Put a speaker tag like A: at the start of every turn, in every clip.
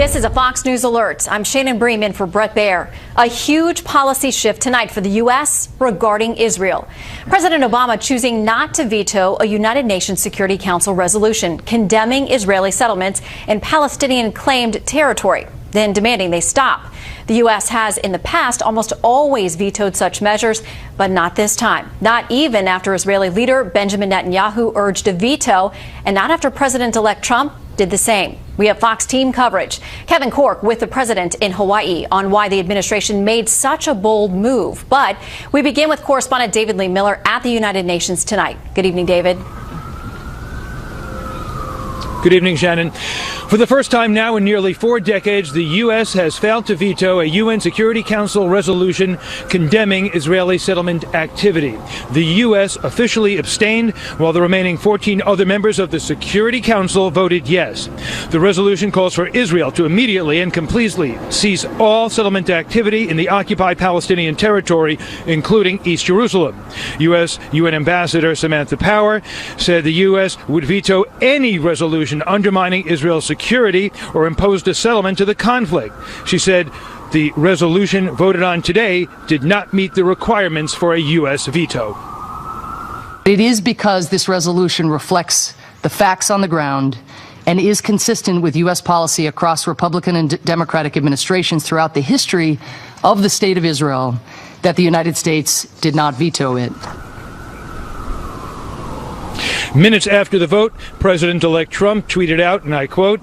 A: This is a Fox News Alert. I'm Shannon Bream in for Brett Baer. A huge policy shift tonight for the U.S. regarding Israel. President Obama choosing not to veto a United Nations Security Council resolution condemning Israeli settlements in Palestinian-claimed territory, then demanding they stop. The U.S. has in the past almost always vetoed such measures, but not this time. Not even after Israeli leader Benjamin Netanyahu urged a veto, and not after President-elect Trump did the same. We have Fox team coverage. Kevin Corke with the president in Hawaii on why the administration made such a bold move. But we begin with correspondent David Lee Miller at the United Nations tonight. Good evening, David.
B: Good evening, Shannon. For the first time now in nearly 4 decades, the U.S. has failed to veto a UN Security Council resolution condemning Israeli settlement activity. The U.S. officially abstained, while the remaining 14 other members of the Security Council voted yes. The resolution calls for Israel to immediately and completely cease all settlement activity in the occupied Palestinian territory, including East Jerusalem. U.S. UN Ambassador Samantha Power said the U.S. would veto any resolution undermining Israel's security or imposed a settlement to the conflict. She said the resolution voted on today did not meet the requirements for a U.S. veto.
C: It is because this resolution reflects the facts on the ground and is consistent with U.S. policy across Republican and Democratic administrations throughout the history of the State of Israel that the United States did not veto it.
B: Minutes after the vote, President-elect Trump tweeted out, and I quote,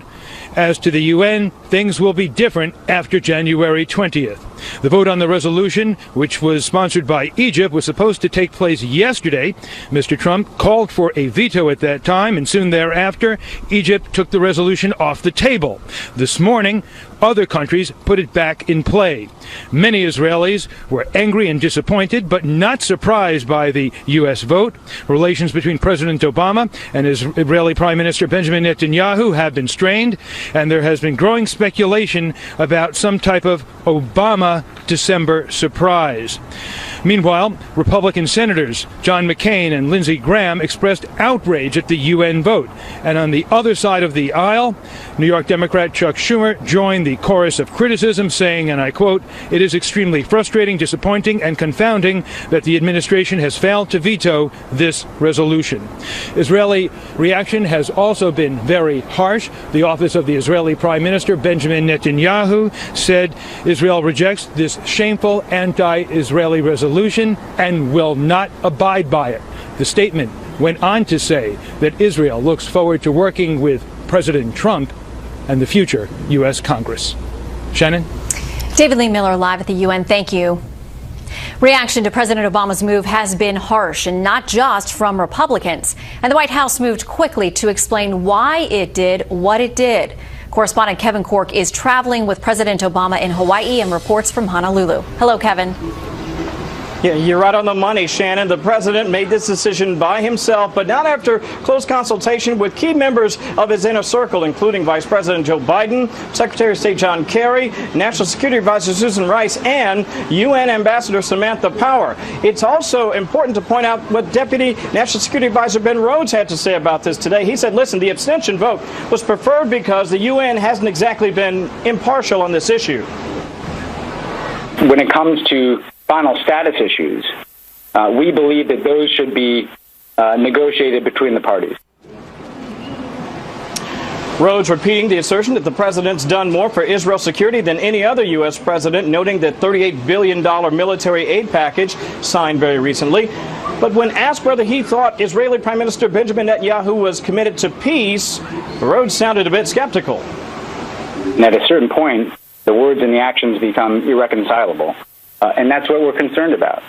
B: "As to the UN, things will be different after January 20th. The vote on the resolution, which was sponsored by Egypt, was supposed to take place yesterday. Mr. Trump called for a veto at that time, and soon thereafter, Egypt took the resolution off the table. This morning, other countries put it back in play. Many Israelis were angry and disappointed, but not surprised by the U.S. vote. Relations between President Obama and Israeli Prime Minister Benjamin Netanyahu have been strained, and there has been growing speculation about some type of Obama December surprise." Meanwhile, Republican Senators John McCain and Lindsey Graham expressed outrage at the UN vote. And on the other side of the aisle, New York Democrat Chuck Schumer joined the chorus of criticism, saying, and I quote, "It is extremely frustrating, disappointing, and confounding that the administration has failed to veto this resolution." Israeli reaction has also been very harsh. The office of the Israeli Prime Minister, Benjamin Netanyahu, said Israel rejects this shameful anti-Israeli resolution and will not abide by it. The statement went on to say that Israel looks forward to working with President Trump and the future U.S. Congress. Shannon?
A: David Lee Miller live at the UN. Thank you. Reaction to President Obama's move has been harsh, and not just from Republicans. And the White House moved quickly to explain why it did what it did. Correspondent Kevin Corke is traveling with President Obama in Hawaii and reports from Honolulu. Hello, Kevin.
D: Yeah, you're right on the money, Shannon. The president made this decision by himself, but not after close consultation with key members of his inner circle, including Vice President Joe Biden, Secretary of State John Kerry, National Security Advisor Susan Rice, and UN Ambassador Samantha Power. It's also important to point out what Deputy National Security Advisor Ben Rhodes had to say about this today. He said, listen, the abstention vote was preferred because the UN hasn't exactly been impartial on this issue.
E: When it comes to final status issues, we believe that those should be negotiated between the parties.
D: Rhodes repeating the assertion that the president's done more for Israel's security than any other U.S. president, noting that $38 billion military aid package signed very recently. But when asked whether he thought Israeli Prime Minister Benjamin Netanyahu was committed to peace, Rhodes sounded a bit skeptical.
E: And at a certain point, the words and the actions become irreconcilable. And that's what we're concerned about.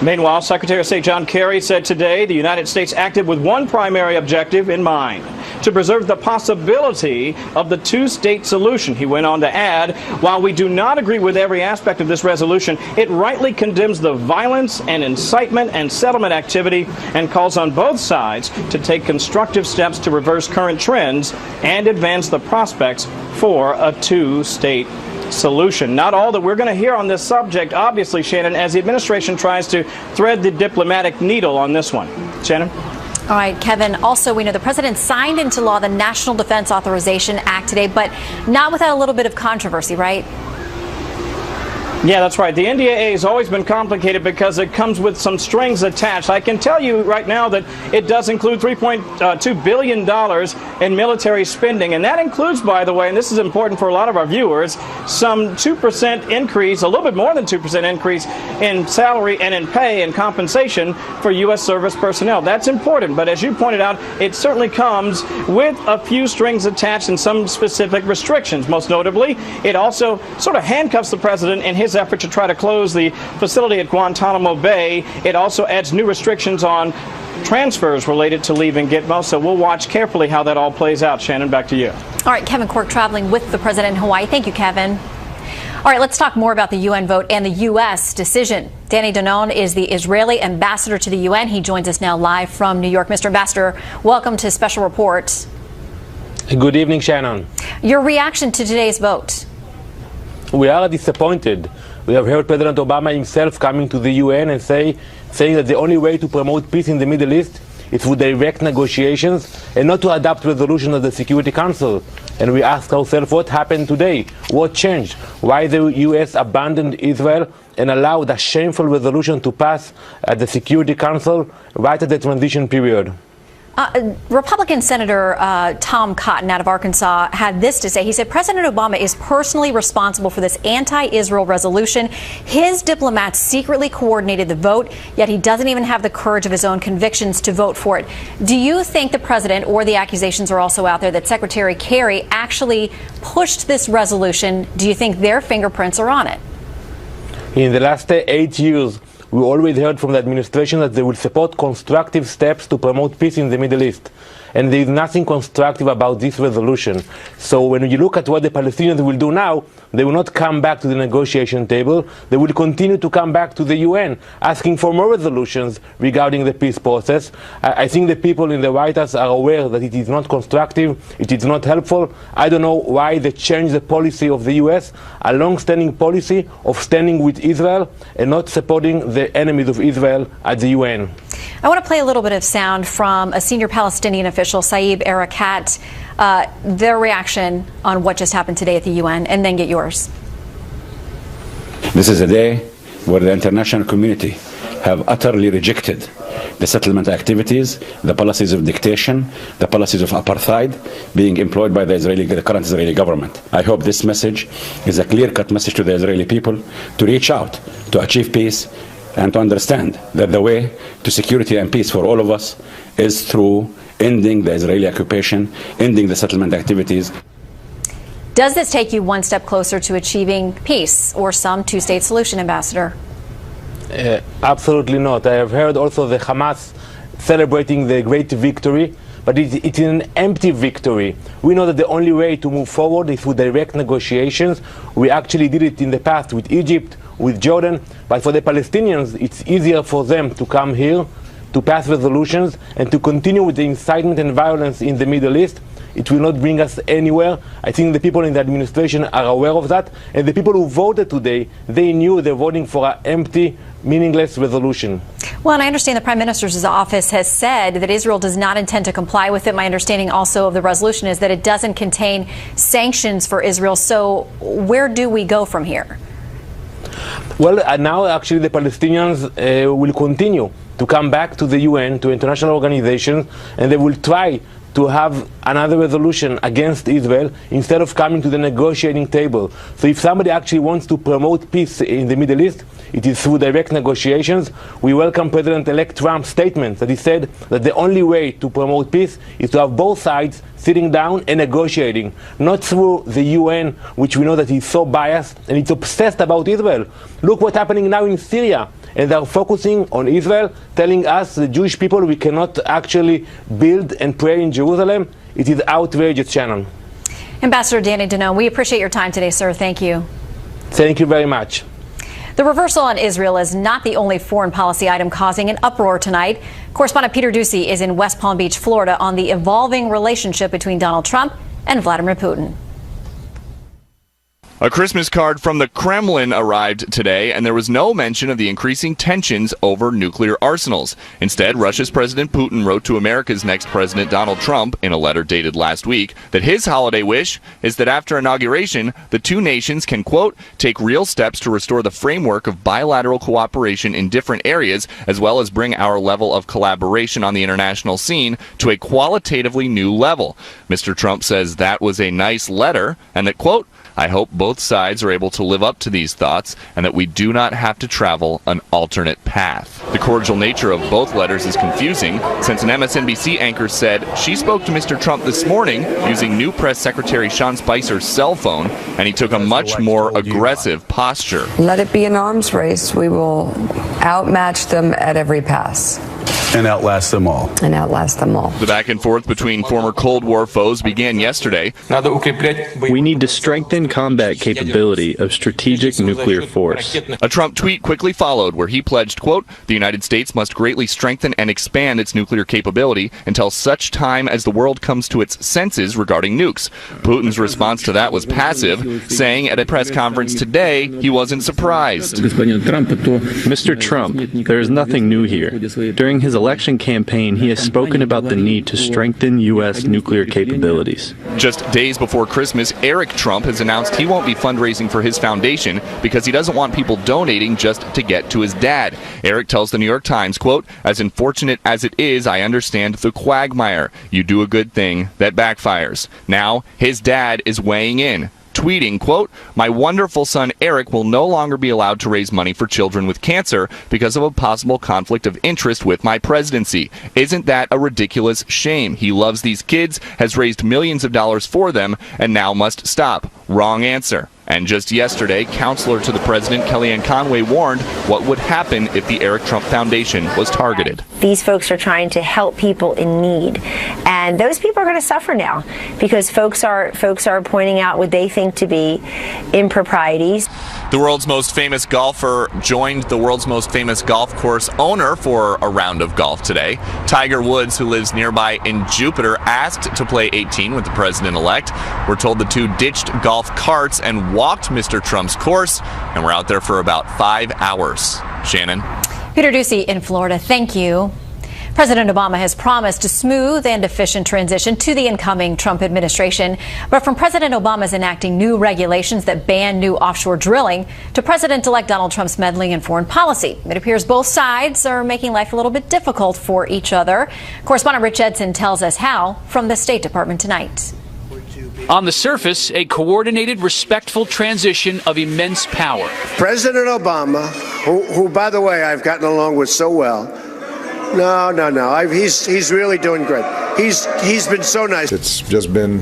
D: Meanwhile, Secretary of State John Kerry said today the United States acted with one primary objective in mind: to preserve the possibility of the two-state solution. He went on to add, while we do not agree with every aspect of this resolution, it rightly condemns the violence and incitement and settlement activity and calls on both sides to take constructive steps to reverse current trends and advance the prospects for a two-state solution. Not all that we're going to hear on this subject, obviously, Shannon, as the administration tries to thread the diplomatic needle on this one. Shannon?
A: All right, Kevin. Also, we know the president signed into law the National Defense Authorization Act today, but not without a little bit of controversy, right?
D: Yeah, that's right. The NDAA has always been complicated because it comes with some strings attached. I can tell you right now that it does include $3.2 billion in military spending. And that includes, by the way, and this is important for a lot of our viewers, some 2% increase, a little bit more than 2% increase in salary and in pay and compensation for U.S. service personnel. That's important. But as you pointed out, it certainly comes with a few strings attached and some specific restrictions. Most notably, it also sort of handcuffs the president in his effort to try to close the facility at Guantanamo Bay. It also adds new restrictions on transfers related to leaving Gitmo. So we'll watch carefully how that all plays out. Shannon, back to you.
A: All right, Kevin Quirk traveling with the president in Hawaii. Thank you, Kevin. All right, let's talk more about the UN vote and the U.S. decision. Danny Danon is the Israeli ambassador to the UN. He joins us now live from New York. Mr. Ambassador, welcome to Special Report.
F: Good evening, Shannon.
A: Your reaction to today's vote?
F: We are disappointed. We have heard President Obama himself coming to the UN and saying that the only way to promote peace in the Middle East is through direct negotiations and not to adopt resolutions of the Security Council. And we ask ourselves, what happened today? What changed? Why the US abandoned Israel and allowed a shameful resolution to pass at the Security Council right at the transition period?
A: Republican Senator Tom Cotton out of Arkansas had this to say. He said President Obama is personally responsible for this anti-Israel resolution. His diplomats secretly coordinated the vote, yet he doesn't even have the courage of his own convictions to vote for it. Do you think the president, or the accusations are also out there, that Secretary Kerry actually pushed this resolution? Do you think their fingerprints are on it?
F: In the last 8 years, we always heard from the administration that they will support constructive steps to promote peace in the Middle East. And there is nothing constructive about this resolution. So when you look at what the Palestinians will do now, they will not come back to the negotiation table. They will continue to come back to the UN, asking for more resolutions regarding the peace process. I think the people in the White House are aware that it is not constructive, it is not helpful. I don't know why they changed the policy of the US, a long-standing policy of standing with Israel and not supporting the enemies of Israel at the UN.
A: I want to play a little bit of sound from a senior Palestinian official, Saeb Erekat, their reaction on what just happened today at the UN, and then get yours.
G: This is a day where the international community have utterly rejected the settlement activities, the policies of dictation, the policies of apartheid being employed by the current Israeli government. I hope this message is a clear-cut message to the Israeli people to reach out, to achieve peace, and to understand that the way to security and peace for all of us is through ending the Israeli occupation, ending the settlement activities.
A: Does this take you one step closer to achieving peace or some two-state solution, Ambassador?
F: Absolutely not. I have heard also the Hamas celebrating the great victory, but it's an empty victory. We know that the only way to move forward is through direct negotiations. We actually did it in the past with Egypt, with Jordan, but for the Palestinians, it's easier for them to come here, to pass resolutions, and to continue with the incitement and violence in the Middle East. It will not bring us anywhere. I think the people in the administration are aware of that, and the people who voted today, they knew they're voting for an empty, meaningless resolution.
A: Well, and I understand the Prime Minister's office has said that Israel does not intend to comply with it. My understanding also of the resolution is that it doesn't contain sanctions for Israel. So where do we go from here?
F: Well, now actually the Palestinians will continue to come back to the UN, to international organizations, and they will try to have another resolution against Israel instead of coming to the negotiating table. So if somebody actually wants to promote peace in the Middle East, it is through direct negotiations. We welcome President-elect Trump's statement that he said that the only way to promote peace is to have both sides sitting down and negotiating, not through the UN, which we know that is so biased and it's obsessed about Israel. Look what's happening now in Syria. And they're focusing on Israel, telling us, the Jewish people, we cannot actually build and pray in Jerusalem. It is outrageous, Shannon.
A: Ambassador Danny Danon, we appreciate your time today, sir. Thank you.
F: Thank you very much.
A: The reversal on Israel is not the only foreign policy item causing an uproar tonight. Correspondent Peter Doocy is in West Palm Beach, Florida, on the evolving relationship between Donald Trump and Vladimir Putin.
H: A Christmas card from the Kremlin arrived today, and there was no mention of the increasing tensions over nuclear arsenals. Instead, Russia's President Putin wrote to America's next president, Donald Trump, in a letter dated last week, that his holiday wish is that after inauguration, the two nations can, quote, take real steps to restore the framework of bilateral cooperation in different areas, as well as bring our level of collaboration on the international scene to a qualitatively new level. Mr. Trump says that was a nice letter, and that, quote, I hope both sides are able to live up to these thoughts and that we do not have to travel an alternate path. The cordial nature of both letters is confusing, since an MSNBC anchor said she spoke to Mr. Trump this morning using new press secretary Sean Spicer's cell phone, and he took a much more aggressive posture.
I: Let it be an arms race. We will outmatch them at every pass.
J: And outlast them all.
I: And outlast them all.
H: The back and forth between former Cold War foes began yesterday.
K: We need to strengthen combat capability of strategic nuclear force.
H: A Trump tweet quickly followed where he pledged, quote, the United States must greatly strengthen and expand its nuclear capability until such time as the world comes to its senses regarding nukes. Putin's response to that was passive, saying at a press conference today he wasn't surprised.
K: Mr. Trump, there is nothing new here. During his election campaign, he has spoken about the need to strengthen U.S. nuclear capabilities.
H: Just days before Christmas, Eric Trump has announced he won't be fundraising for his foundation because he doesn't want people donating just to get to his dad. Eric tells the New York Times, quote, as unfortunate as it is, I understand the quagmire. You do a good thing that backfires. Now, his dad is weighing in, tweeting, quote, my wonderful son Eric will no longer be allowed to raise money for children with cancer because of a possible conflict of interest with my presidency. Isn't that a ridiculous shame? He loves these kids, has raised millions of dollars for them, and now must stop. Wrong answer. And just yesterday, counselor to the president, Kellyanne Conway, warned what would happen if the Eric Trump Foundation was targeted.
L: These folks are trying to help people in need, and those people are going to suffer now because folks are pointing out what they think to be improprieties.
H: The world's most famous golfer joined the world's most famous golf course owner for a round of golf today. Tiger Woods, who lives nearby in Jupiter, asked to play 18 with the president-elect. We're told the two ditched golf carts and walked Mr. Trump's course, and were out there for about 5 hours. Shannon?
A: Peter Ducey in Florida, thank you. President Obama has promised a smooth and efficient transition to the incoming Trump administration. But from President Obama's enacting new regulations that ban new offshore drilling to President-elect Donald Trump's meddling in foreign policy, it appears both sides are making life a little bit difficult for each other. Correspondent Rich Edson tells us how from the State Department tonight.
M: On the surface, a coordinated, respectful transition of immense power.
N: President Obama, who by the way, I've gotten along with so well, no. He's really doing great. He's been so nice.
O: It's just been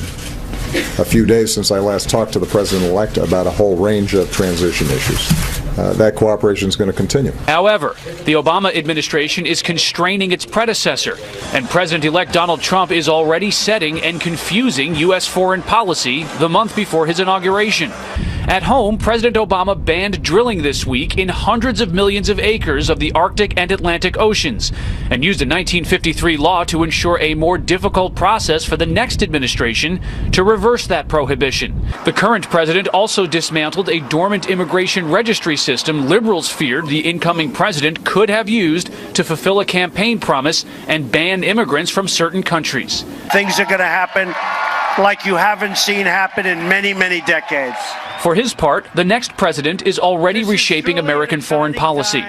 O: a few days since I last talked to the president-elect about a whole range of transition issues. That cooperation is going to continue.
M: However, the Obama administration is constraining its predecessor, and President-elect Donald Trump is already setting and confusing U.S. foreign policy the month before his inauguration. At home, President Obama banned drilling this week in hundreds of millions of acres of the Arctic and Atlantic Oceans and used a 1953 law to ensure a more difficult process for the next administration to reverse that prohibition. The current president also dismantled a dormant immigration registry system liberals feared the incoming president could have used to fulfill a campaign promise and ban immigrants from certain countries.
N: Things are going to happen like you haven't seen happen in many, many decades.
M: For his part, the next president is already reshaping American foreign policy.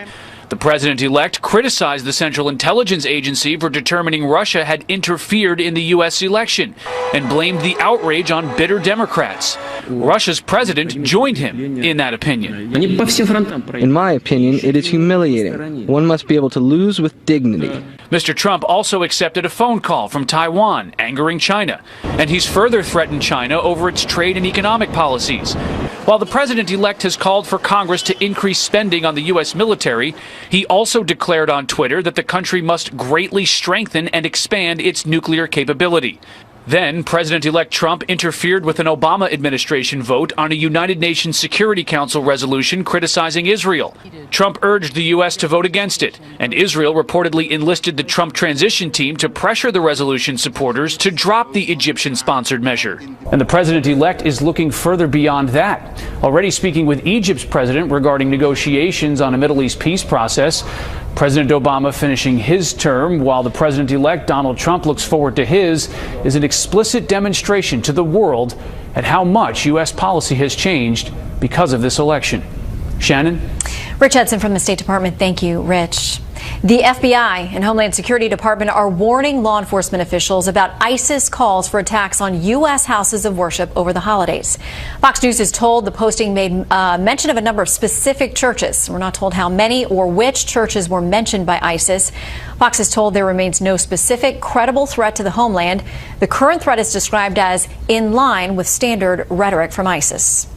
M: The president-elect criticized the Central Intelligence Agency for determining Russia had interfered in the U.S. election and blamed the outrage on bitter Democrats. Russia's president joined him in that opinion.
P: In my opinion, it is humiliating. One must be able to lose with dignity.
M: Mr. Trump also accepted a phone call from Taiwan, angering China, and he's further threatened China over its trade and economic policies. While the president-elect has called for Congress to increase spending on the U.S. military, he also declared on Twitter that the country must greatly strengthen and expand its nuclear capability. Then, President-elect Trump interfered with an Obama administration vote on a United Nations Security Council resolution criticizing Israel. Trump urged the U.S. to vote against it, and Israel reportedly enlisted the Trump transition team to pressure the resolution supporters to drop the Egyptian-sponsored measure. And the president-elect is looking further beyond that, already speaking with Egypt's president regarding negotiations on a Middle East peace process. President Obama finishing his term while the president-elect Donald Trump looks forward to his is an explicit demonstration to the world at how much U.S. policy has changed because of this election. Shannon?
A: Rich Edson from the State Department. Thank you, Rich. The FBI and Homeland Security Department are warning law enforcement officials about ISIS calls for attacks on U.S. houses of worship over the holidays. Fox News is told the posting made mention of a number of specific churches. We're not told how many or which churches were mentioned by ISIS. Fox is told there remains no specific credible threat to the homeland. The current threat is described as in line with standard rhetoric from ISIS.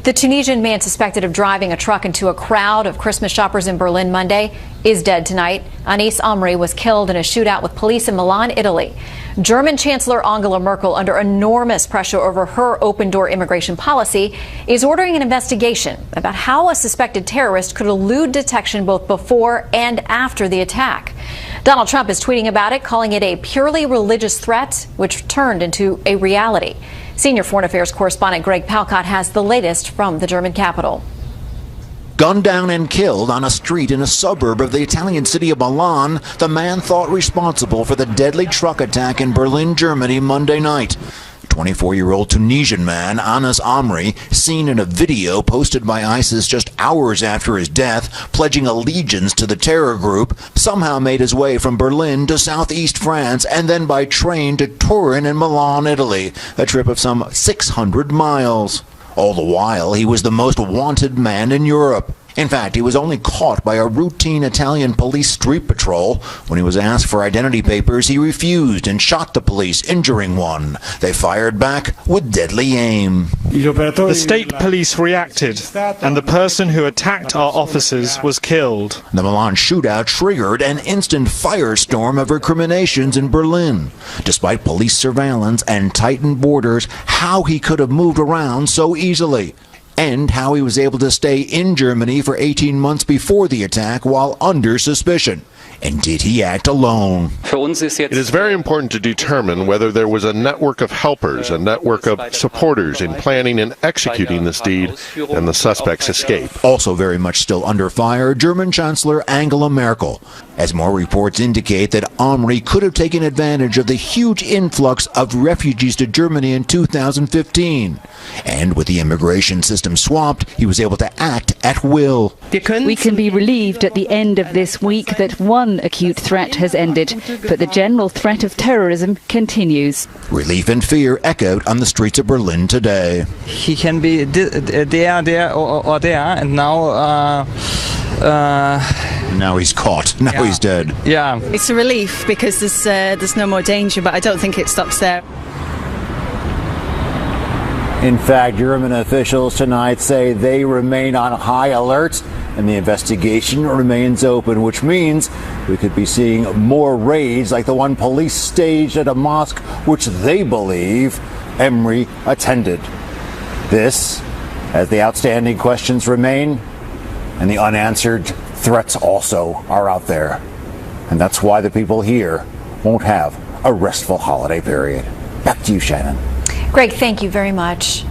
A: The Tunisian man suspected of driving a truck into a crowd of Christmas shoppers in Berlin Monday is dead tonight. Anis Amri was killed in a shootout with police in Milan, Italy. German Chancellor Angela Merkel, under enormous pressure over her open-door immigration policy, is ordering an investigation about how a suspected terrorist could elude detection both before and after the attack. Donald Trump is tweeting about it, calling it a purely religious threat, which turned into a reality. Senior Foreign Affairs correspondent Greg Palcott has the latest from the German capital.
Q: Gunned down and killed on a street in a suburb of the Italian city of Milan, the man thought responsible for the deadly truck attack in Berlin, Germany, Monday night. 24-year-old Tunisian man Anis Amri, seen in a video posted by ISIS just hours after his death, pledging allegiance to the terror group, somehow made his way from Berlin to southeast France and then by train to Turin in Milan, Italy, a trip of some 600 miles. All the while, he was the most wanted man in Europe. In fact, he was only caught by a routine Italian police street patrol. When he was asked for identity papers, he refused and shot the police, injuring one. They fired back with deadly aim.
R: The state police reacted, and the person who attacked our officers was killed.
Q: The Milan shootout triggered an instant firestorm of recriminations in Berlin. Despite police surveillance and tightened borders, how he could have moved around so easily. And how he was able to stay in Germany for 18 months before the attack while under suspicion. And did he act alone?
S: It is very important to determine whether there was a network of helpers, a network of supporters in planning and executing this deed, and the suspect's escape.
Q: Also very much still under fire, German Chancellor Angela Merkel, as more reports indicate that Amri could have taken advantage of the huge influx of refugees to Germany in 2015. And with the immigration system swamped, he was able to act at will.
T: We can be relieved at the end of this week that one acute threat has ended, but the general threat of terrorism continues.
Q: Relief and fear echoed on the streets of Berlin today.
P: He can be there or there, and now
Q: now he's caught. Now he's dead.
P: Yeah.
U: It's a relief because there's no more danger, but I don't think it stops there.
V: In fact, German officials tonight say they remain on high alert and the investigation remains open, which means we could be seeing more raids like the one police staged at a mosque which they believe Amri attended. This, as the outstanding questions remain and the unanswered threats also are out there. And that's why the people here won't have a restful holiday period. Back to you, Shannon.
A: Greg, thank you very much.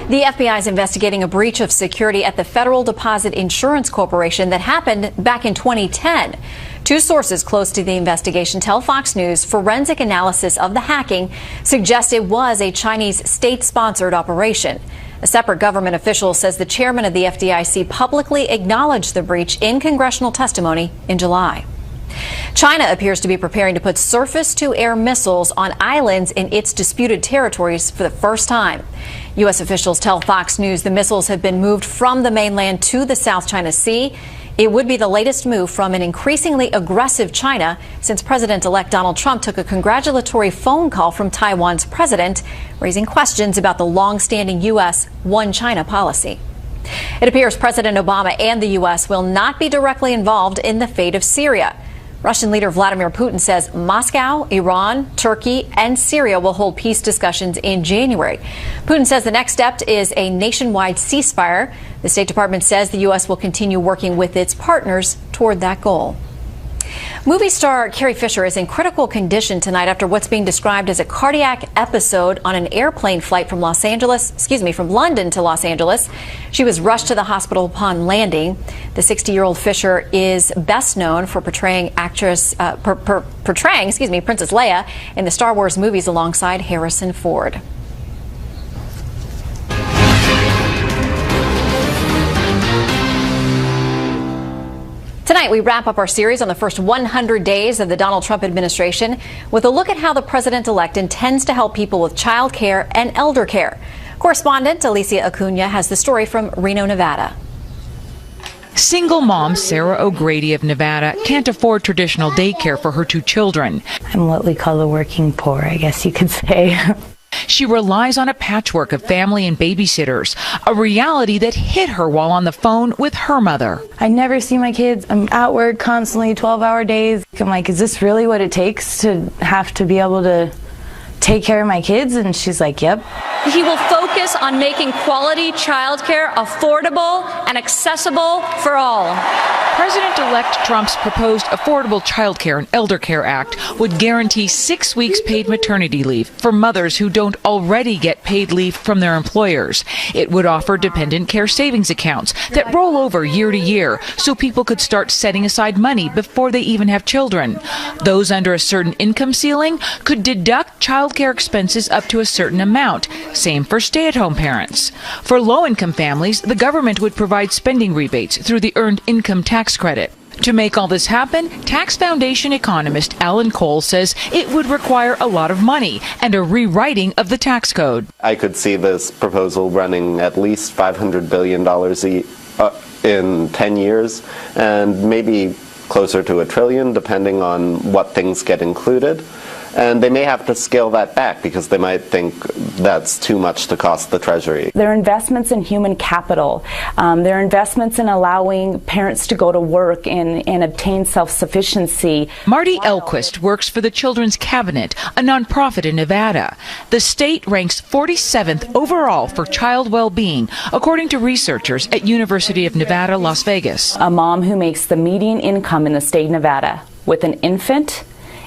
A: The FBI is investigating a breach of security at the Federal Deposit Insurance Corporation that happened back in 2010. Two sources close to the investigation tell Fox News forensic analysis of the hacking suggests it was a Chinese state-sponsored operation. A separate government official says the chairman of the FDIC publicly acknowledged the breach in congressional testimony in July. China appears to be preparing to put surface-to-air missiles on islands in its disputed territories for the first time. U.S. officials tell Fox News the missiles have been moved from the mainland to the South China Sea. It would be the latest move from an increasingly aggressive China since President-elect Donald Trump took a congratulatory phone call from Taiwan's president, raising questions about the long-standing U.S. One China policy. It appears President Obama and the U.S. will not be directly involved in the fate of Syria. Russian leader Vladimir Putin says Moscow, Iran, Turkey, and Syria will hold peace discussions in January. Putin says the next step is a nationwide ceasefire. The State Department says the U.S. will continue working with its partners toward that goal. Movie star Carrie Fisher is in critical condition tonight after what's being described as a cardiac episode on an airplane flight from from London to Los Angeles. She was rushed to the hospital upon landing. The 60-year-old Fisher is best known for portraying Princess Leia in the Star Wars movies alongside Harrison Ford. Tonight, we wrap up our series on the first 100 days of the Donald Trump administration with a look at how the president-elect intends to help people with child care and elder care. Correspondent Alicia Acuna has the story from Reno, Nevada.
B: Single mom Sarah O'Grady of Nevada can't afford traditional daycare for her 2 children.
C: I'm what we call the working poor, I guess you could say.
B: She relies on a patchwork of family and babysitters, a reality that hit her while on the phone with her mother.
C: I never see my kids. I'm at work constantly, 12-hour days. I'm like, is this really what it takes to have to be able to take care of my kids? And she's like, yep.
W: He will focus on making quality childcare affordable and accessible for all.
B: President-elect Trump's proposed Affordable Child Care and Elder Care Act would guarantee 6 weeks paid maternity leave for mothers who don't already get paid leave from their employers. It would offer dependent care savings accounts that roll over year to year so people could start setting aside money before they even have children. Those under a certain income ceiling could deduct child care expenses up to a certain amount. Same for stay-at-home parents. For low-income families, the government would provide spending rebates through the Earned Income Tax Credit. To make all this happen, Tax Foundation economist Alan Cole says it would require a lot of money and a rewriting of the tax code.
X: I could see this proposal running at least $500 billion in 10 years and maybe closer to $1 trillion, depending on what things get included. And they may have to scale that back because they might think that's too much to cost the Treasury.
C: There are investments in human capital. There are investments in allowing parents to go to work and obtain self-sufficiency.
B: Marty Elquist works for the Children's Cabinet, a nonprofit in Nevada. The state ranks 47th overall for child well-being, according to researchers at University of Nevada, Las Vegas.
C: A mom who makes the median income in the state of Nevada with an infant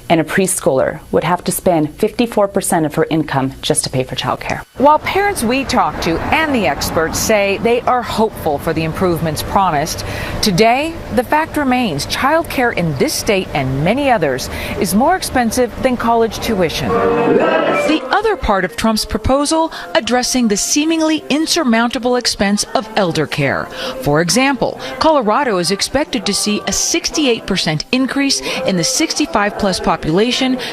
C: and a preschooler would have to spend 54% of her income just to pay for childcare.
B: While parents we talk to and the experts say they are hopeful for the improvements promised, today the fact remains childcare in this state and many others is more expensive than college tuition. The other part of Trump's proposal addressing the seemingly insurmountable expense of elder care. For example, Colorado is expected to see a 68% increase in the 65-plus population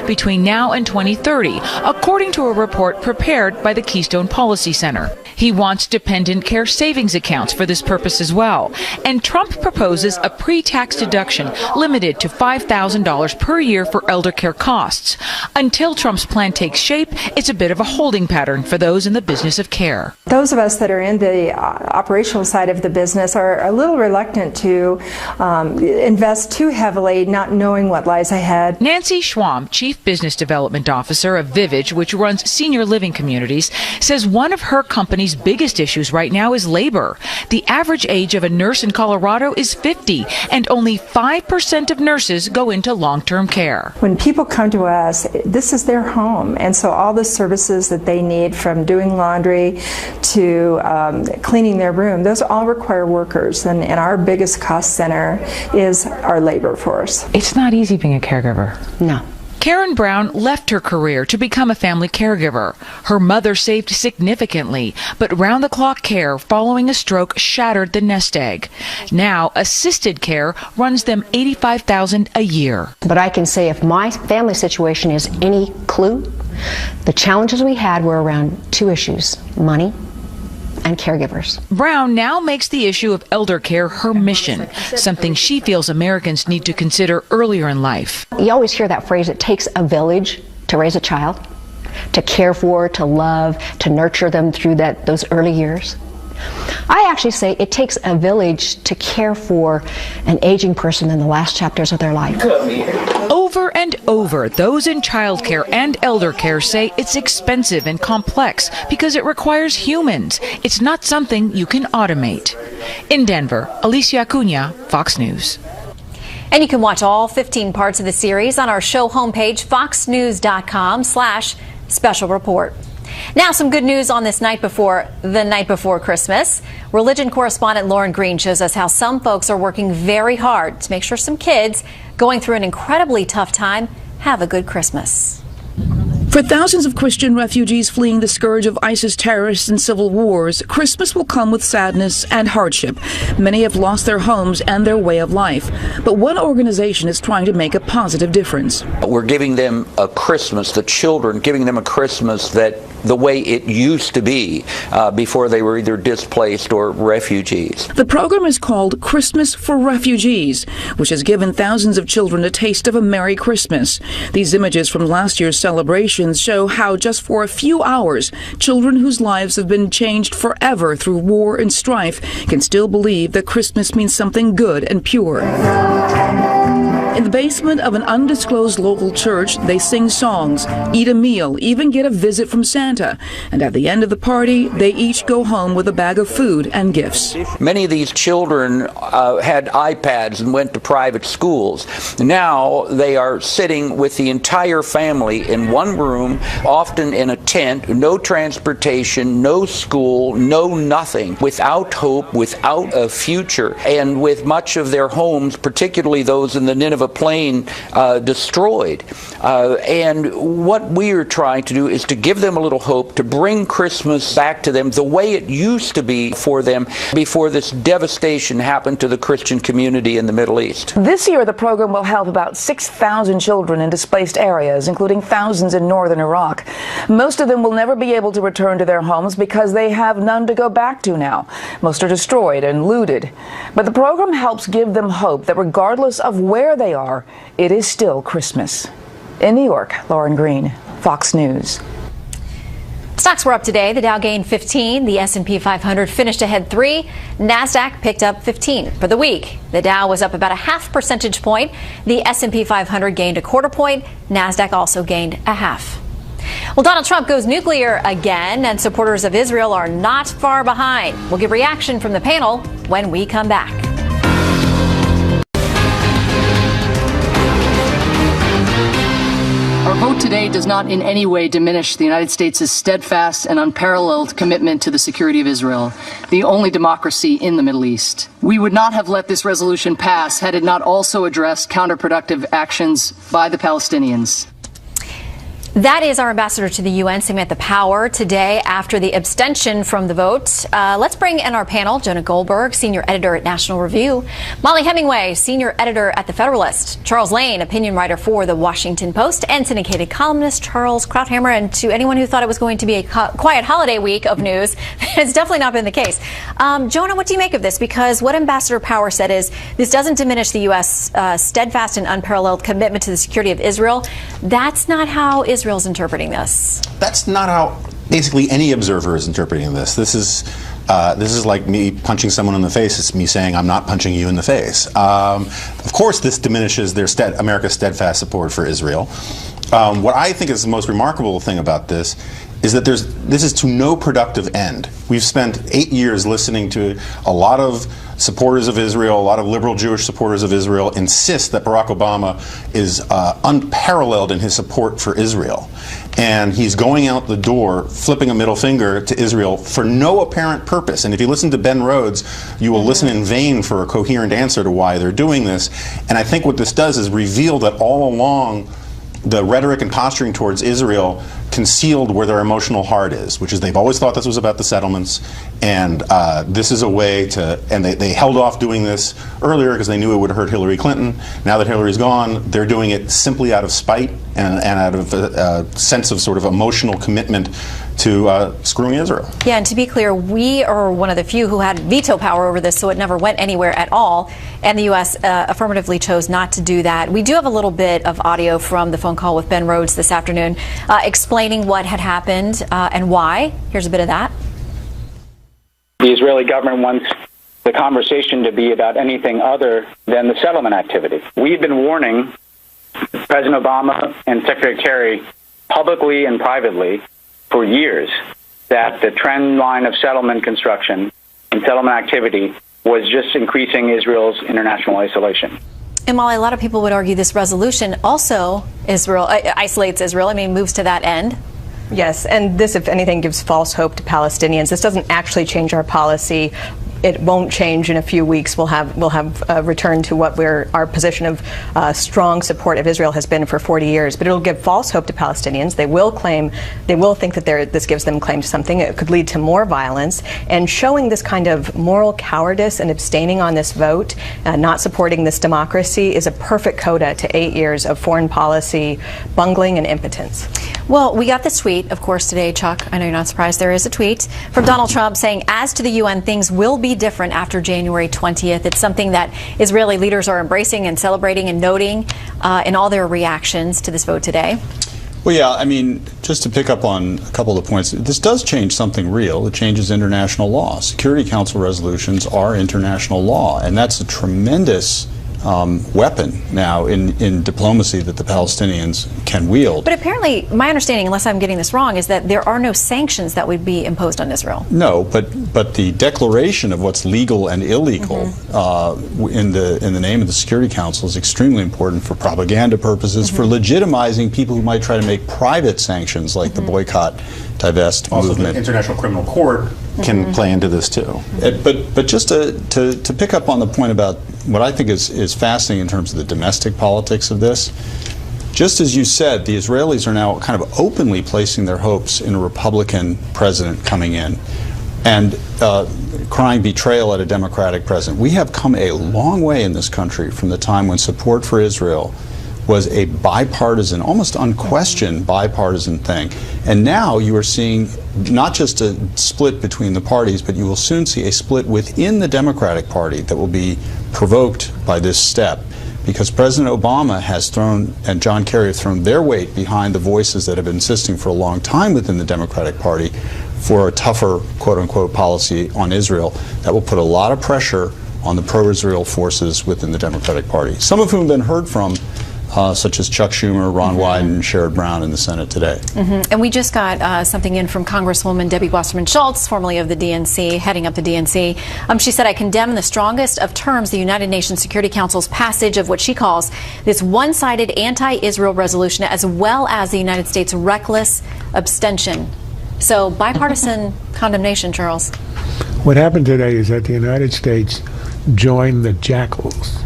B: between now and 2030, according to a report prepared by the Keystone Policy Center. He wants dependent care savings accounts for this purpose as well. And Trump proposes a pre-tax deduction limited to $5,000 per year for elder care costs. Until Trump's plan takes shape, it's a bit of a holding pattern for those in the business of care.
Y: Those of us that are in the operational side of the business are a little reluctant to invest too heavily, not knowing what lies ahead.
B: Nancy Schwam, Chief Business Development Officer of Vivage, which runs senior living communities, says one of her company's biggest issues right now is labor. The average age of a nurse in Colorado is 50, and only 5% of nurses go into long-term care.
Y: When people come to us, this is their home, and so all the services that they need, from doing laundry to cleaning their room, those all require workers, and our biggest cost center is our labor force.
B: It's not easy being a caregiver.
Y: No.
B: Karen Brown left her career to become a family caregiver. Her mother saved significantly, but round-the-clock care following a stroke shattered the nest egg. Now, assisted care runs them $85,000 a year.
Z: But I can say if my family situation is any clue, the challenges we had were around 2 issues: money and caregivers.
B: Brown now makes the issue of elder care her mission, something she feels Americans need to consider earlier in life.
Z: You always hear that phrase, it takes a village to raise a child, to care for, to love, to nurture them through those early years. I actually say it takes a village to care for an aging person in the last chapters of their life.
B: Over and over, those in childcare and elder care say it's expensive and complex because it requires humans. It's not something you can automate. In Denver, Alicia Acuna, Fox News.
A: And you can watch all 15 parts of the series on our show homepage, foxnews.com/special report. Now, some good news on this night before Christmas. Religion correspondent Lauren Green shows us how some folks are working very hard to make sure some kids going through an incredibly tough time have a good Christmas.
D: For thousands of Christian refugees fleeing the scourge of ISIS terrorists and civil wars, Christmas will come with sadness and hardship. Many have lost their homes and their way of life. But one organization is trying to make a positive difference.
E: We're giving them a Christmas, the children, giving them a Christmas that the way it used to be before they were either displaced or refugees.
D: The program is called Christmas for Refugees, which has given thousands of children a taste of a Merry Christmas. These images from last year's celebrations show how just for a few hours, children whose lives have been changed forever through war and strife can still believe that Christmas means something good and pure. In the basement of an undisclosed local church, they sing songs, eat a meal, even get a visit from Santa. And at the end of the party, they each go home with a bag of food and gifts.
E: Many of these children had iPads and went to private schools. Now they are sitting with the entire family in one room, often in a tent, no transportation, no school, no nothing, without hope, without a future, and with much of their homes, particularly those in the Nineveh Plain, destroyed. And what we are trying to do is to give them a little hope, to bring Christmas back to them the way it used to be for them before this devastation happened to the Christian community in the Middle East.
D: This year, the program will help about 6,000 children in displaced areas, including thousands in northern Iraq. Most of them will never be able to return to their homes because they have none to go back to now. Most are destroyed and looted. But the program helps give them hope that regardless of where they are, it is still Christmas. In New York, Lauren Green, Fox News.
A: Stocks were up today. The Dow gained 15. The S&P 500 finished ahead 3. NASDAQ picked up 15. For the week, the Dow was up about a half percentage point. The S&P 500 gained a quarter point. NASDAQ also gained a half. Well, Donald Trump goes nuclear again, and supporters of Israel are not far behind. We'll get reaction from the panel when we come back.
F: Our vote today does not in any way diminish the United States' steadfast and unparalleled commitment to the security of Israel, the only democracy in the Middle East. We would not have let this resolution pass had it not also addressed counterproductive actions by the Palestinians.
A: That is our ambassador to the UN, Samantha Power, today after the abstention from the vote. Let's bring in our panel, Jonah Goldberg, senior editor at National Review, Molly Hemingway, senior editor at The Federalist, Charles Lane, opinion writer for The Washington Post, and syndicated columnist Charles Krauthammer. And to anyone who thought it was going to be a quiet holiday week of news, it's definitely not been the case. Jonah, what do you make of this? Because what Ambassador Power said is this doesn't diminish the U.S. Steadfast and unparalleled commitment to the security of Israel. That's not how Israel's interpreting this.
G: That's not how basically any observer is interpreting this. This is like me punching someone in the face. It's me saying I'm not punching you in the face. Of course, this diminishes their America's steadfast support for Israel. What I think is the most remarkable thing about this is that this is to no productive end. We've spent 8 years listening to a lot of supporters of Israel, a lot of liberal Jewish supporters of Israel insist that Barack Obama is unparalleled in his support for Israel. And he's going out the door, flipping a middle finger to Israel for no apparent purpose. And if you listen to Ben Rhodes, you will listen in vain for a coherent answer to why they're doing this. And I think what this does is reveal that all along the rhetoric and posturing towards Israel concealed where their emotional heart is, which is they've always thought this was about the settlements, and this is a way to, and they held off doing this earlier because they knew it would hurt Hillary Clinton. Now that Hillary's gone, they're doing it simply out of spite and out of a sense of sort of emotional commitment to screwing Israel.
A: Yeah, and to be clear, we are one of the few who had veto power over this, so it never went anywhere at all, and the U.S. Affirmatively chose not to do that. We do have a little bit of audio from the phone call with Ben Rhodes this afternoon explaining what had happened and why. Here's a bit of that.
H: the Israeli government wants the conversation to be about anything other than the settlement activity. We've been warning President Obama and Secretary Kerry publicly and privately for years that the trend line of settlement construction and settlement activity was just increasing Israel's international isolation.
A: And while a lot of people would argue this resolution also isolates Israel, moves to that end.
I: Yes, and this, if anything, gives false hope to Palestinians. This doesn't actually change our policy. It won't change in a few weeks. We'll have returned to what our position of strong support of Israel has been for 40 years. But it'll give false hope to Palestinians. They will think that this gives them claim to something. It could lead to more violence. And showing this kind of moral cowardice and abstaining on this vote, not supporting this democracy, is a perfect coda to 8 years of foreign policy bungling and impotence.
A: Well, we got this tweet, of course, today, Chuck. I know you're not surprised. There is a tweet from Donald Trump saying, as to the UN, things will be different after January 20th. It's something that Israeli leaders are embracing and celebrating and noting in all their reactions to this vote today.
J: Well, yeah, just to pick up on a couple of points, this does change something real. It changes international law. Security Council resolutions are international law, and that's a tremendous weapon now in diplomacy that the Palestinians can wield.
A: But apparently, my understanding, unless I'm getting this wrong, is that there are no sanctions that would be imposed on Israel.
J: No, but the declaration of what's legal and illegal in the name of the Security Council is extremely important for propaganda purposes, for legitimizing people who might try to make private sanctions like the boycott, divest movement.
G: Also, the International Criminal Court can play into this too.
J: But just to pick up on the point about what I think is fascinating in terms of the domestic politics of this, just as you said, the Israelis are now kind of openly placing their hopes in a Republican president coming in and crying betrayal at a Democratic president. We have come a long way in this country from the time when support for Israel was a bipartisan, almost unquestioned bipartisan thing. And now you are seeing not just a split between the parties, but you will soon see a split within the Democratic Party that will be provoked by this step, because President Obama has thrown, and John Kerry have thrown their weight behind the voices that have been insisting for a long time within the Democratic Party for a tougher, quote-unquote, policy on Israel that will put a lot of pressure on the pro-Israel forces within the Democratic Party, some of whom have been heard from, such as Chuck Schumer, Ron Wyden, and Sherrod Brown in the Senate today.
A: And we just got something in from Congresswoman Debbie Wasserman Schultz, formerly of the DNC, heading up the DNC. She said, I condemn in the strongest of terms the United Nations Security Council's passage of what she calls this one-sided anti-Israel resolution, as well as the United States' reckless abstention. So bipartisan condemnation, Charles.
K: What happened today is that the United States joined the jackals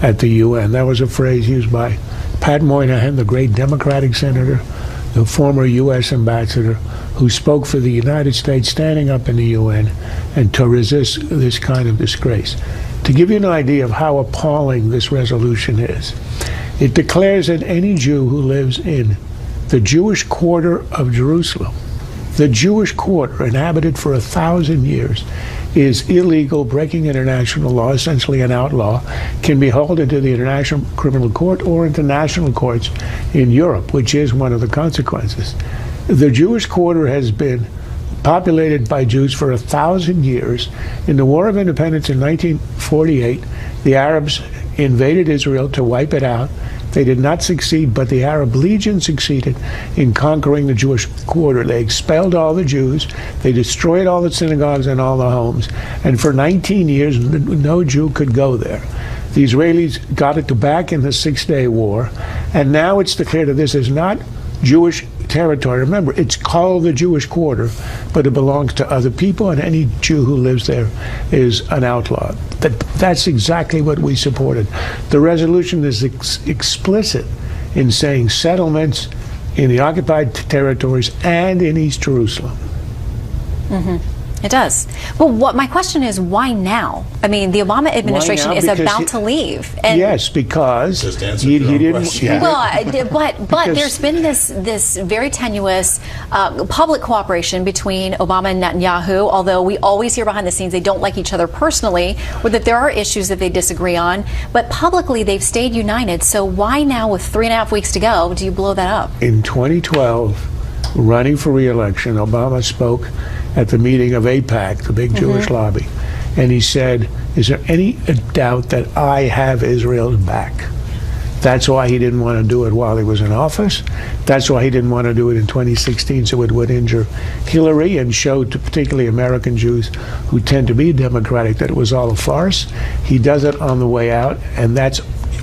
K: at the UN. That was a phrase used by Pat Moynihan, the great Democratic senator, the former U.S. ambassador, who spoke for the United States standing up in the UN and to resist this kind of disgrace. To give you an idea of how appalling this resolution is, it declares that any Jew who lives in the Jewish quarter of Jerusalem, the Jewish quarter inhabited for 1,000 years, is illegal, breaking international law, essentially an outlaw, can be hauled into the International Criminal Court or into national courts in Europe, which is one of the consequences. The Jewish quarter has been populated by Jews for 1,000 years. In the War of Independence in 1948, the Arabs invaded Israel to wipe it out. They did not succeed, but the Arab Legion succeeded in conquering the Jewish quarter. They expelled all the Jews, they destroyed all the synagogues and all the homes, and for 19 years no Jew could go there. The Israelis got it back in the Six-Day War, and now it's declared that this is not Jewish territory. Remember, it's called the Jewish quarter, but it belongs to other people, and any Jew who lives there is an outlaw. That's exactly what we supported. The resolution is explicit in saying settlements in the occupied territories and in East Jerusalem.
A: It does. Well, my question is, why now? I mean, the Obama administration is about to leave. And
K: yes, because he didn't.
A: Well, but there's been this very tenuous public cooperation between Obama and Netanyahu, although we always hear behind the scenes they don't like each other personally, or that there are issues that they disagree on. But publicly, they've stayed united. So why now, with 3.5 weeks to go, do you blow that up?
K: In 2012, running for re-election, Obama spoke at the meeting of AIPAC, the big Jewish lobby, and he said, "Is there any doubt that I have Israel's back?" That's why he didn't want to do it while he was in office. That's why he didn't want to do it in 2016, so it would injure Hillary and show to particularly American Jews who tend to be Democratic that it was all a farce. He does it on the way out, and that's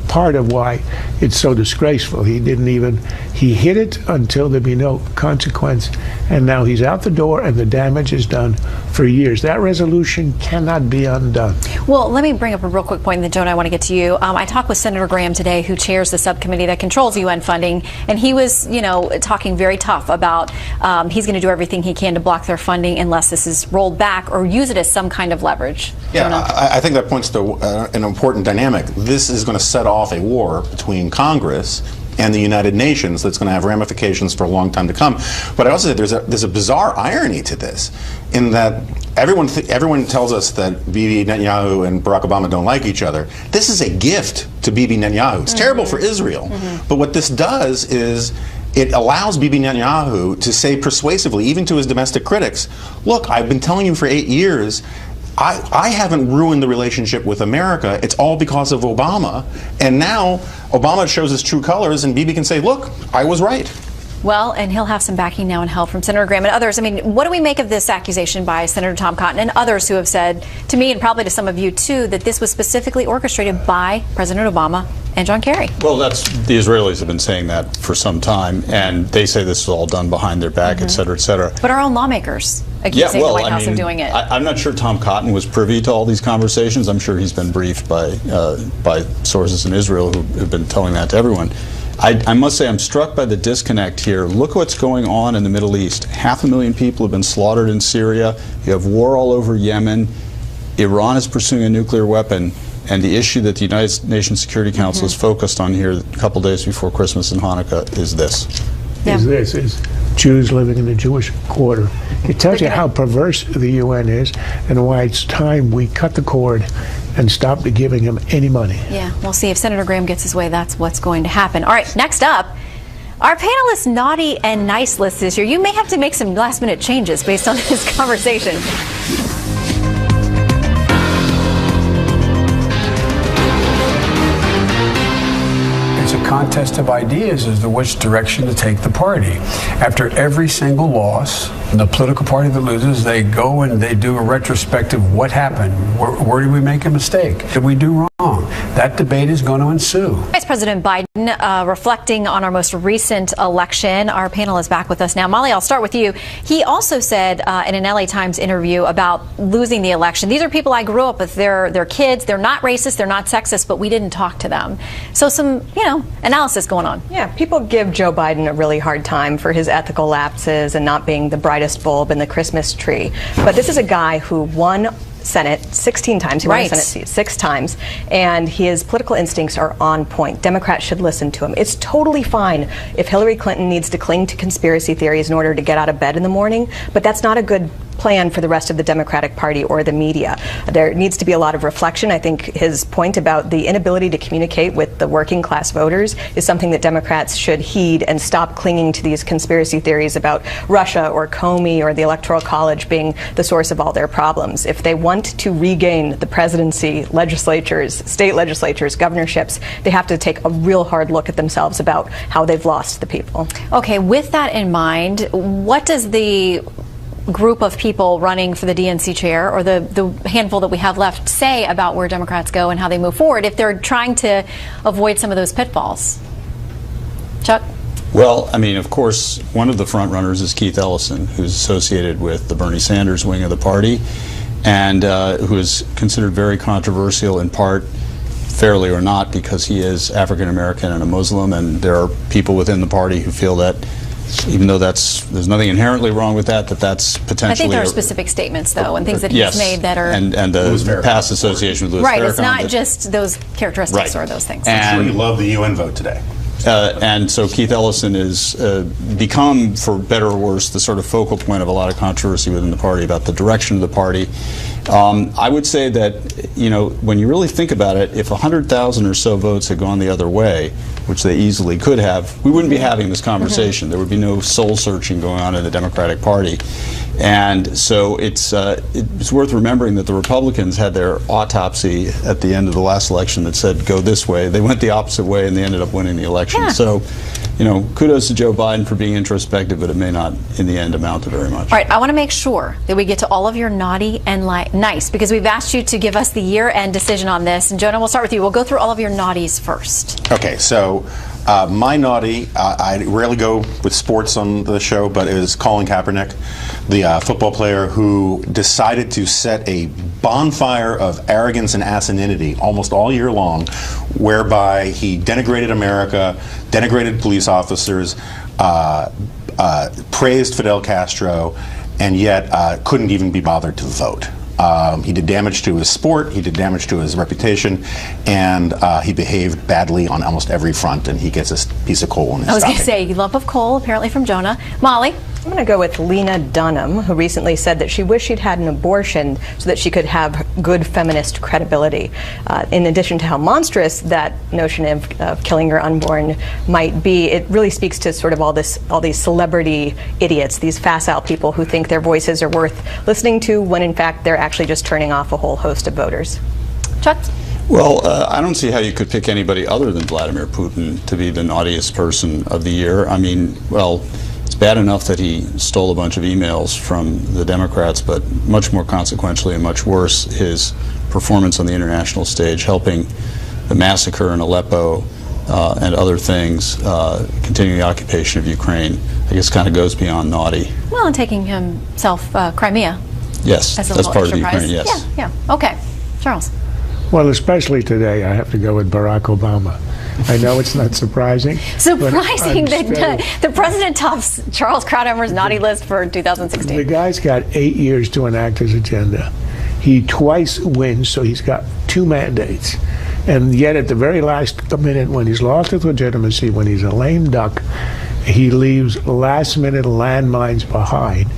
K: part of why it's so disgraceful. He hid it until there'd be no consequence, and now he's out the door and the damage is done for years. That resolution cannot be undone.
A: Well, let me bring up a real quick point, and then, Joan, I want to get to you. I talked with Senator Graham today, who chairs the subcommittee that controls UN funding, and he was, talking very tough about he's going to do everything he can to block their funding unless this is rolled back or use it as some kind of leverage.
G: Yeah, I think that points to an important dynamic. This is going to set off a war between Congress and the United Nations that's going to have ramifications for a long time to come. But I also say there's a bizarre irony to this, in that everyone tells us that Bibi Netanyahu and Barack Obama don't like each other. This is a gift to Bibi Netanyahu. It's terrible for Israel. But what this does is it allows Bibi Netanyahu to say persuasively, even to his domestic critics, look, I've been telling you for 8 years, I haven't ruined the relationship with America. It's all because of Obama. And now Obama shows his true colors, and Bibi can say, look, I was right.
A: Well, and he'll have some backing now and help from Senator Graham and others. I mean, what do we make of this accusation by Senator Tom Cotton and others who have said to me, and probably to some of you too, that this was specifically orchestrated by President Obama and John Kerry?
J: Well, the Israelis have been saying that for some time, and they say this is all done behind their back, et cetera, et cetera.
A: But our own lawmakers accusing the White House of doing it.
J: I'm not sure Tom Cotton was privy to all these conversations. I'm sure he's been briefed by sources in Israel who've been telling that to everyone. I must say I'm struck by the disconnect here. Look what's going on in the Middle East. 500,000 people have been slaughtered in Syria. You have war all over Yemen. Iran is pursuing a nuclear weapon. And the issue that the United Nations Security Council is focused on here a couple days before Christmas and Hanukkah is this.
K: Is Jews living in the Jewish quarter. It tells you how perverse the UN is and why it's time we cut the cord and stop giving him any money.
A: Yeah, we'll see if Senator Graham gets his way. That's what's going to happen. All right, next up, our panelists' naughty and nice list this year. You may have to make some last-minute changes based on this conversation.
L: Contest of ideas as to which direction to take the party. After every single loss, the political party that loses, they go and they do a retrospective. What happened? Where did we make a mistake? Did we do wrong? That debate is going to ensue.
A: Vice President Biden reflecting on our most recent election. Our panel is back with us now. Molly, I'll start with you. He also said in an LA Times interview about losing the election, these are people I grew up with. They're kids. They're not racist. They're not sexist, but we didn't talk to them. So some, analysis going on.
I: Yeah, people give Joe Biden a really hard time for his ethical lapses and not being the brightest bulb in the Christmas tree. But this is a guy who won Senate 16 times. He won the Senate seat 6 times, and his political instincts are on point. Democrats should listen to him. It's totally fine if Hillary Clinton needs to cling to conspiracy theories in order to get out of bed in the morning, but that's not a good plan for the rest of the Democratic Party or the media. There needs to be a lot of reflection. I think his point about the inability to communicate with the working class voters is something that Democrats should heed and stop clinging to these conspiracy theories about Russia or Comey or the Electoral College being the source of all their problems. If they want to regain the presidency, legislatures, state legislatures, governorships, they have to take a real hard look at themselves about how they've lost the people.
A: Okay, with that in mind, what does the group of people running for the DNC chair, or the handful that we have left, say about where Democrats go and how they move forward if they're trying to avoid some of those pitfalls? Chuck?
J: Well, I mean, of course, one of the front runners is Keith Ellison, who's associated with the Bernie Sanders wing of the party, and who is considered very controversial, in part, fairly or not, because he is African American and a Muslim, and there are people within the party who feel that, even though there's nothing inherently wrong with that, that's potentially...
A: I think there are specific statements, though, and things that he's made that are...
J: And the past association with Louis Farrakhan.
A: Right, it's not just those characteristics or those things.
G: And we love the UN vote today.
J: And so Keith Ellison has become, for better or worse, the sort of focal point of a lot of controversy within the party about the direction of the party. I would say that, when you really think about it, if 100,000 or so votes had gone the other way, which they easily could have, we wouldn't be having this conversation. There would be no soul searching going on in the Democratic Party. And so it's worth remembering that the Republicans had their autopsy at the end of the last election that said go this way. They went the opposite way and they ended up winning the election.
A: Yeah.
J: So, kudos to Joe Biden for being introspective, but it may not in the end amount to very much.
A: All right, I want to make sure that we get to all of your naughty and nice, because we've asked you to give us the year-end decision on this. And Jonah, we'll start with you. We'll go through all of your naughties first.
G: Okay, so my naughty, I rarely go with sports on the show, but it is Colin Kaepernick, the football player who decided to set a bonfire of arrogance and asininity almost all year long, whereby he denigrated America, denigrated police officers, praised Fidel Castro, and yet couldn't even be bothered to vote. He did damage to his sport, he did damage to his reputation, and he behaved badly on almost every front, and he gets a piece of coal in his
A: I was going to
G: stocking.
A: say, a lump of coal, apparently from Jonah. Molly?
I: I'm going to go with Lena Dunham, who recently said that she wished she'd had an abortion so that she could have good feminist credibility. In addition to how monstrous that notion of killing your unborn might be, it really speaks to sort of all these celebrity idiots, these facile people who think their voices are worth listening to when in fact they're actually just turning off a whole host of voters.
A: Chuck?
J: Well, I don't see how you could pick anybody other than Vladimir Putin to be the naughtiest person of the year. I mean, well, it's bad enough that he stole a bunch of emails from the Democrats, but much more consequentially and much worse, his performance on the international stage, helping the massacre in Aleppo and other things, continuing the occupation of Ukraine, I guess kind of goes beyond naughty.
A: Well, and taking himself Crimea.
J: Yes,
A: as a
J: that's
A: little
J: part of the
A: extra prize.
J: Ukraine, yes.
A: Yeah. Okay. Charles?
K: Well, especially today, I have to go with Barack Obama. I know it's not surprising.
A: Surprising that the president tops Charles Krauthammer's naughty list for 2016.
K: The guy's got 8 years to enact his agenda. He twice wins, so he's got 2 mandates. And yet at the very last minute, when he's lost his legitimacy, when he's a lame duck, he leaves last-minute landmines behind,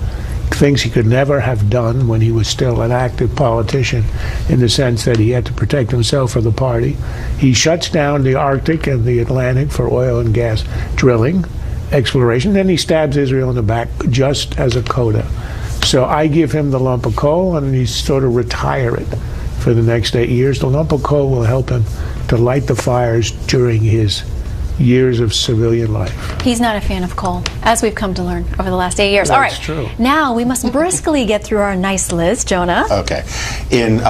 K: things he could never have done when he was still an active politician, in the sense that he had to protect himself or the party. He shuts down the Arctic and the Atlantic for oil and gas drilling, exploration, then he stabs Israel in the back just as a coda. So I give him the lump of coal, and he's sort of retire it for the next 8 years. The lump of coal will help him to light the fires during his years of civilian life.
A: He's not a fan of coal, as we've come to learn over the last 8 years.
K: That's
A: All right,
K: true.
A: Now we must briskly get through our nice list. Jonah?
G: Okay. In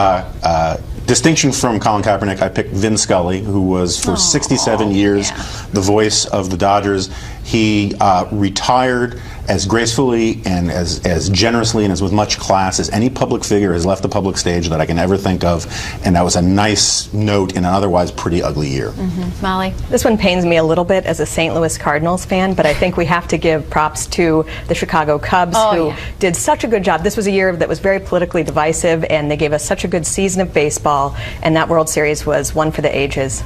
G: distinction from Colin Kaepernick, I picked Vin Scully, who was for 67 years the voice of the Dodgers. He retired as gracefully and as generously and as with much class as any public figure has left the public stage that I can ever think of, and that was a nice note in an otherwise pretty ugly year.
A: Molly?
I: This one pains me a little bit as a St. Louis Cardinals fan, but I think we have to give props to the Chicago Cubs, who did such a good job. This was a year that was very politically divisive, and they gave us such a good season of baseball, and that World Series was one for the ages.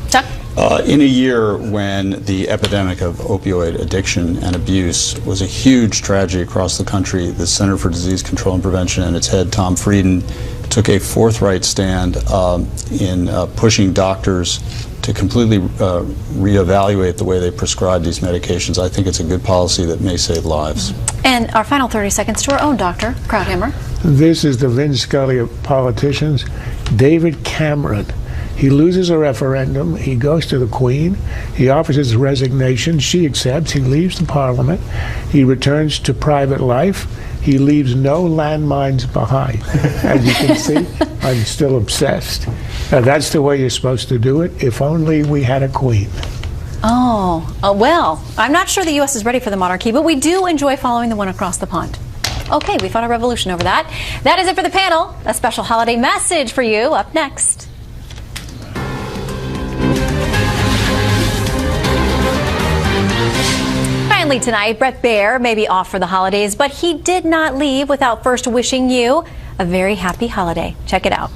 A: Chuck?
J: In a year when the epidemic of opioid addiction and abuse was a huge tragedy across the country, the Center for Disease Control and Prevention and its head, Tom Frieden, took a forthright stand in pushing doctors to completely reevaluate the way they prescribe these medications. I think it's a good policy that may save lives.
A: And our final 30 seconds to our own Dr. Krauthammer.
K: This is the Vin Scully of politicians. David Cameron. He loses a referendum. He goes to the Queen. He offers his resignation. She accepts. He leaves the Parliament. He returns to private life. He leaves no landmines behind. As you can see, I'm still obsessed. That's the way you're supposed to do it. If only we had a queen.
A: Well, I'm not sure the U.S. is ready for the monarchy, but we do enjoy following the one across the pond. Okay, we fought a revolution over that. That is it for the panel. A special holiday message for you up next. Finally tonight, Bret Baier may be off for the holidays, but he did not leave without first wishing you a very happy holiday. Check it out.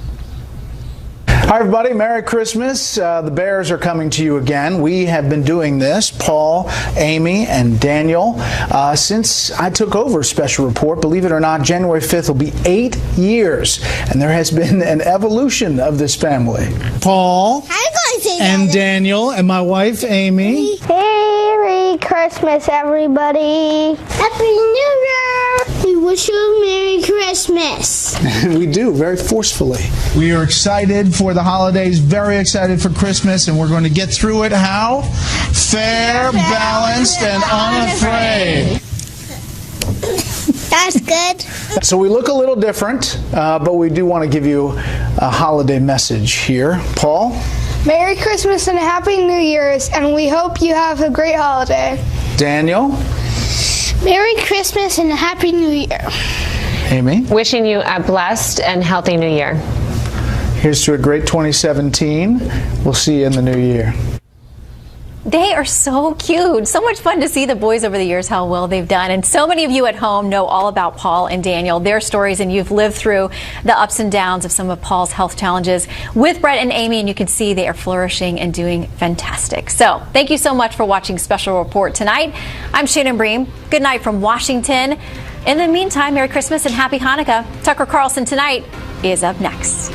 M: Hi, everybody. Merry Christmas. The Bears are coming to you again. We have been doing this, Paul, Amy, and Daniel, since I took over Special Report. Believe it or not, January 5th will be 8 years, and there has been an evolution of this family. Paul and Daniel and my wife, Amy.
N: Merry Christmas, everybody. Happy New Year. We wish you a Merry Christmas.
M: We do, very forcefully. We are excited for the holidays, very excited for Christmas, and we're going to get through it how? Fair, balanced, and unafraid.
N: That's good.
M: So we look a little different, but we do want to give you a holiday message here. Paul?
N: Merry Christmas and Happy New Year's, and we hope you have a great holiday.
M: Daniel?
N: Merry Christmas and Happy New Year.
M: Amy?
O: Wishing you a blessed and healthy New Year.
M: Here's to a great 2017. We'll see you in the new year.
A: They are so cute. So much fun to see the boys over the years, how well they've done. And so many of you at home know all about Paul and Daniel, their stories, and you've lived through the ups and downs of some of Paul's health challenges with Brett and Amy, and you can see they are flourishing and doing fantastic. So thank you so much for watching Special Report tonight. I'm Shannon Bream. Good night from Washington. In the meantime, Merry Christmas and Happy Hanukkah. Tucker Carlson Tonight is up next.